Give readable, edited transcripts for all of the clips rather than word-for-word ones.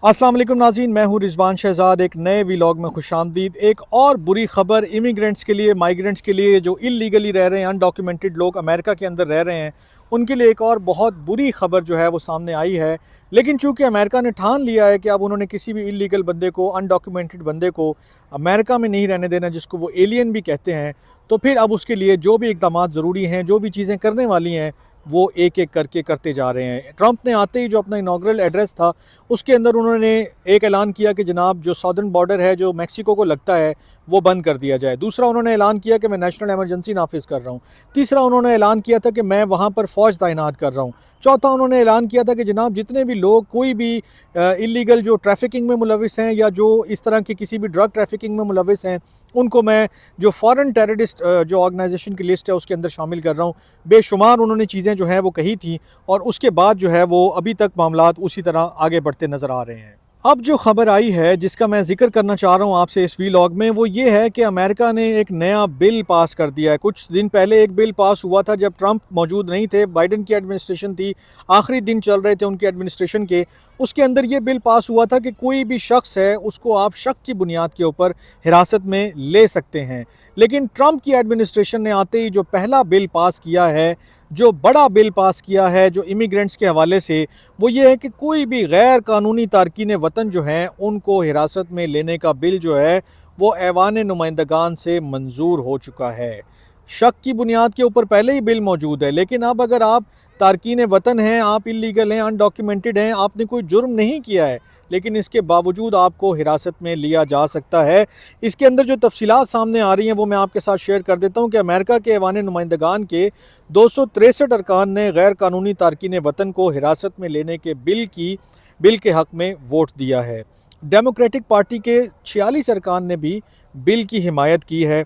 अस्सलाम वालेकुम नाज़रीन, मैं हूँ रिजवान शहजाद। एक नए व्लॉग में खुशामदीद। एक और बुरी ख़बर इमिग्रेंट्स के लिए, माइग्रेंट्स के लिए, जो इल्लीगली रह रहे हैं, अनडॉक्यूमेंटेड लोग अमेरिका के अंदर रह रहे हैं, उनके लिए एक और बहुत बुरी ख़बर जो है वो सामने आई है। लेकिन चूँकि अमेरिका ने ठान लिया है कि अब उन्होंने किसी भी इल्लीगल बंदे को, अनडॉक्यूमेंटेड बंदे को अमेरिका में नहीं रहने देना, जिसको वो एलियन भी कहते हैं, तो फिर अब उसके लिए जो भी इक़दामात ज़रूरी हैं, जो भी चीज़ें करने वाली हैं, वो एक एक करके करते जा रहे हैं। ट्रंप ने आते ही जो अपना इनाग्रल एड्रेस था, उसके अंदर उन्होंने एक ऐलान किया कि जनाब जो सदर्न बॉर्डर है, जो मैक्सिको को लगता है, वो बंद कर दिया जाए। दूसरा, उन्होंने ऐलान किया कि मैं नेशनल इमरजेंसी नाफिज कर रहा हूँ। तीसरा, उन्होंने ऐलान किया था कि मैं वहाँ पर फ़ौज तैनात कर रहा हूँ। चौथा, उन्होंने ऐलान किया था कि जनाब जितने भी लोग कोई भी इलीगल जो ट्रैफिकिंग में मुलविस हैं या जो इस तरह की किसी भी ड्रग ट्रैफिकिंग में मुलविस हैं, उनको मैं जो फॉरेन टेररिस्ट जो ऑर्गेनाइजेशन की लिस्ट है उसके अंदर शामिल कर रहा हूँ। बेशुमार उन्होंने चीज़ें जो हैं वो कही थी, और उसके बाद जो है वो अभी तक मामलात उसी तरह आगे बढ़ते नज़र आ रहे हैं। अब जो ख़बर आई है जिसका मैं ज़िक्र करना चाह रहा हूँ आपसे इस वीलॉग में, वो ये है कि अमेरिका ने एक नया बिल पास कर दिया है। कुछ दिन पहले एक बिल पास हुआ था जब ट्रंप मौजूद नहीं थे, बाइडन की एडमिनिस्ट्रेशन थी, आखिरी दिन चल रहे थे उनकी एडमिनिस्ट्रेशन के। उसके अंदर ये बिल पास हुआ था कि कोई भी शख्स है उसको आप शक की बुनियाद के ऊपर हिरासत में ले सकते हैं। लेकिन ट्रंप की एडमिनिस्ट्रेशन ने आते ही जो पहला बिल पास किया है, जो बड़ा बिल पास किया है जो इमिग्रेंट्स के हवाले से, वो ये है कि कोई भी गैर कानूनी तारकीन वतन जो हैं उनको हिरासत में लेने का बिल जो है वो ऐवान नुमाइंदगान से मंजूर हो चुका है। शक की बुनियाद के ऊपर पहले ही बिल मौजूद है, लेकिन अब अगर आप तारकीन वतन हैं, आप इलीगल हैं, अनडॉक्यूमेंटेड हैं, आपने कोई जुर्म नहीं किया है, लेकिन इसके बावजूद आपको हिरासत में लिया जा सकता है। इसके अंदर जो तफसीलात सामने आ रही हैं वो मैं आपके साथ शेयर कर देता हूँ कि अमेरिका के ऐवान नुमाइंदगान के 263 अरकान ने गैर कानूनी तारकीन वतन को हिरासत में लेने के बिल के हक़ में वोट दिया है। डेमोक्रेटिक पार्टी के 46 अरकान ने भी बिल की हिमायत की है,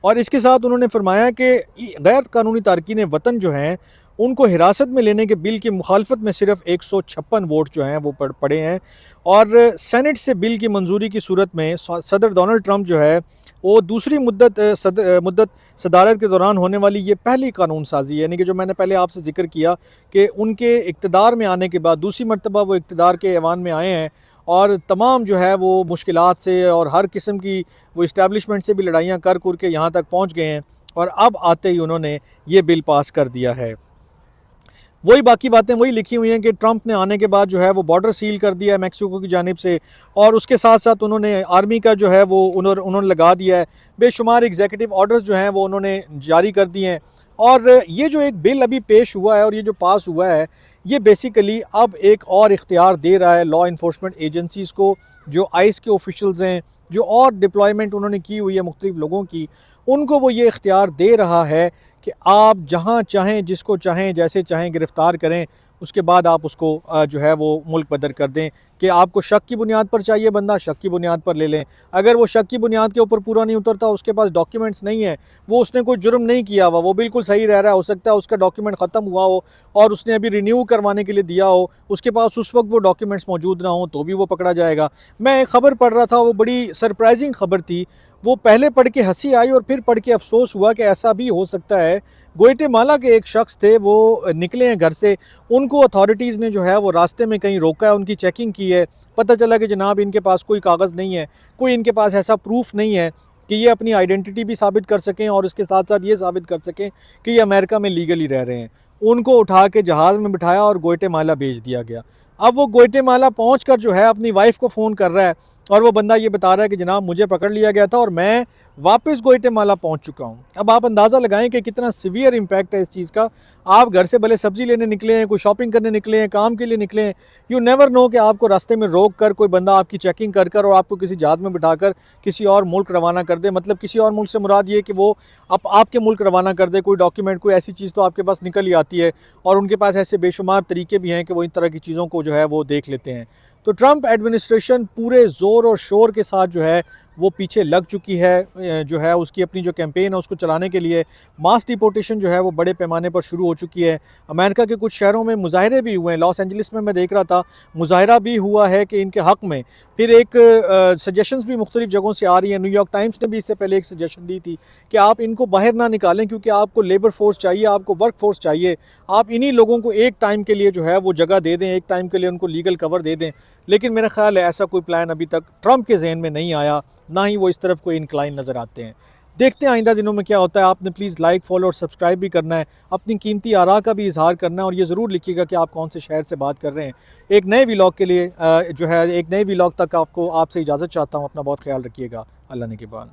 और इसके साथ उन्होंने फरमाया कि गैर कानूनी तारकीन वतन जो हैं उनको हिरासत में लेने के बिल की मुखालफत में सिर्फ 156 वोट जो हैं वो पड़े हैं। और सेनेट से बिल की मंजूरी की सूरत में सदर डोनाल्ड ट्रंप जो है वो दूसरी मुद्दत सदारत के दौरान होने वाली ये पहली कानून साजी है, यानी कि जो मैंने पहले आपसे जिक्र किया कि उनके इक़्तिदार में आने के बाद दूसरी मरतबा वो इक़्तिदार के ऐवान में आए हैं, और तमाम जो है वो मुश्किलात से और हर किस्म की वो इस्टेब्लिशमेंट से भी लड़ाइयाँ कर के यहाँ तक पहुँच गए हैं, और अब आते ही उन्होंने ये बिल पास कर दिया है। वही बाकी बातें वही लिखी हुई हैं कि ट्रंप ने आने के बाद जो है वो बॉर्डर सील कर दिया है मैक्सिको की जानिब से, और उसके साथ साथ उन्होंने आर्मी का जो है वो उन्होंने लगा दिया है। बेशुमार एग्जीक्यूटिव ऑर्डर्स जो हैं वो उन्होंने जारी कर दिए हैं। और ये जो एक बिल अभी पेश हुआ है और ये जो पास हुआ है, ये बेसिकली अब एक और इख्तियार दे रहा है लॉ इन्फोर्समेंट एजेंसीज़ को, जो आइस के ऑफिशल्स हैं, जो और डिप्लॉयमेंट उन्होंने की हुई है मुख्तलिफ लोगों की, उनको वो ये इख्तियार दे रहा है कि आप जहाँ चाहें, जिसको चाहें, जैसे चाहें गिरफ़्तार करें, उसके बाद आप उसको जो है वो मुल्क बदर कर दें। कि आपको शक की बुनियाद पर चाहिए बंदा, शक की बुनियाद पर ले लें। अगर वो शक की बुनियाद के ऊपर पूरा नहीं उतरता, उसके पास डॉक्यूमेंट्स नहीं है, वो उसने कोई जुर्म नहीं किया हुआ, वो बिल्कुल सही रह रहा है, हो सकता है उसका डॉक्यूमेंट ख़त्म हुआ हो और उसने अभी रिन्यू करवाने के लिए दिया हो, उसके पास उस वक्त वो डॉक्यूमेंट्स मौजूद ना हो, तो भी वो पकड़ा जाएगा। मैं एक ख़बर पढ़ रहा था, वो बड़ी सरप्राइजिंग ख़बर थी। वो पहले पढ़ के हंसी आई और फिर पढ़ के अफसोस हुआ कि ऐसा भी हो सकता है। ग्वाटेमाला के एक शख्स थे, वो निकले हैं घर से, उनको अथॉरिटीज़ ने जो है वो रास्ते में कहीं रोका है, उनकी चेकिंग की है। पता चला कि जनाब इनके पास कोई कागज़ नहीं है, कोई इनके पास ऐसा प्रूफ नहीं है कि ये अपनी आइडेंटिटी भी साबित कर सकें और इसके साथ साथ ये साबित कर सकें कि ये अमेरिका में लीगली रह रहे हैं। उनको उठा के जहाज़ में बिठाया और ग्वाटेमाला भेज दिया गया। अब वो ग्वाटेमाला पहुँच कर जो है अपनी वाइफ को फ़ोन कर रहा है, और वो बंदा ये बता रहा है कि जनाब मुझे पकड़ लिया गया था और मैं वापस ग्वाटेमाला पहुंच चुका हूं। अब आप अंदाज़ा लगाएं कि कितना सीवियर इम्पैक्ट है इस चीज़ का। आप घर से भले सब्ज़ी लेने निकले हैं, कोई शॉपिंग करने निकले हैं, काम के लिए निकले हैं, यू नेवर नो कि आपको रास्ते में रोक कर कोई बंदा आपकी चेकिंग कर और आपको किसी जहाज़ में बिठाकर किसी और मुल्क रवाना कर दे। मतलब किसी और मुल्क से मुराद ये कि वो आपके मुल्क रवाना कर दे, कोई डॉक्यूमेंट, कोई ऐसी चीज़ तो आपके पास निकल ही आती है, और उनके पास ऐसे बेशुमार तरीके भी हैं कि वो इन तरह की चीज़ों को जो है वो देख लेते हैं। तो ट्रंप एडमिनिस्ट्रेशन पूरे ज़ोर और शोर के साथ जो है वो पीछे लग चुकी है, जो है उसकी अपनी जो कैंपेन है उसको चलाने के लिए। मास डिपोर्टेशन जो है वो बड़े पैमाने पर शुरू हो चुकी है। अमेरिका के कुछ शहरों में मुजाहरे भी हुए हैं। लॉस एंजलिस में मैं देख रहा था, मुजाहरा भी हुआ है कि इनके हक़ में फिर एक सजेशंस भी मुख्तलिफ जगहों से आ रही हैं। न्यूयॉर्क टाइम्स ने भी इससे पहले एक सजेशन दी थी कि आप इनको बाहर ना निकालें, क्योंकि आपको लेबर फोर्स चाहिए, आपको वर्क फोर्स चाहिए। आप इन्हीं लोगों को एक टाइम के लिए जो है वो जगह दे दें, एक टाइम के लिए उनको लीगल कवर दे दें। लेकिन मेरा ख्याल है ऐसा कोई प्लान अभी तक ट्रंप के जहन में नहीं आया, ना ही वो इस तरफ कोई इंक्लाइन नज़र आते हैं। देखते हैं आइंदा दिनों में क्या होता है। आपने प्लीज़ लाइक, फॉलो और सब्सक्राइब भी करना है। अपनी कीमती आरा का भी इजहार करना है और ये ज़रूर लिखिएगा कि आप कौन से शहर से बात कर रहे हैं। एक नए व्लॉग के लिए जो है, एक नए व्लॉग तक आपसे इजाज़त चाहता हूँ। अपना बहुत ख्याल रखिएगा। अल्लाह ने के बाद।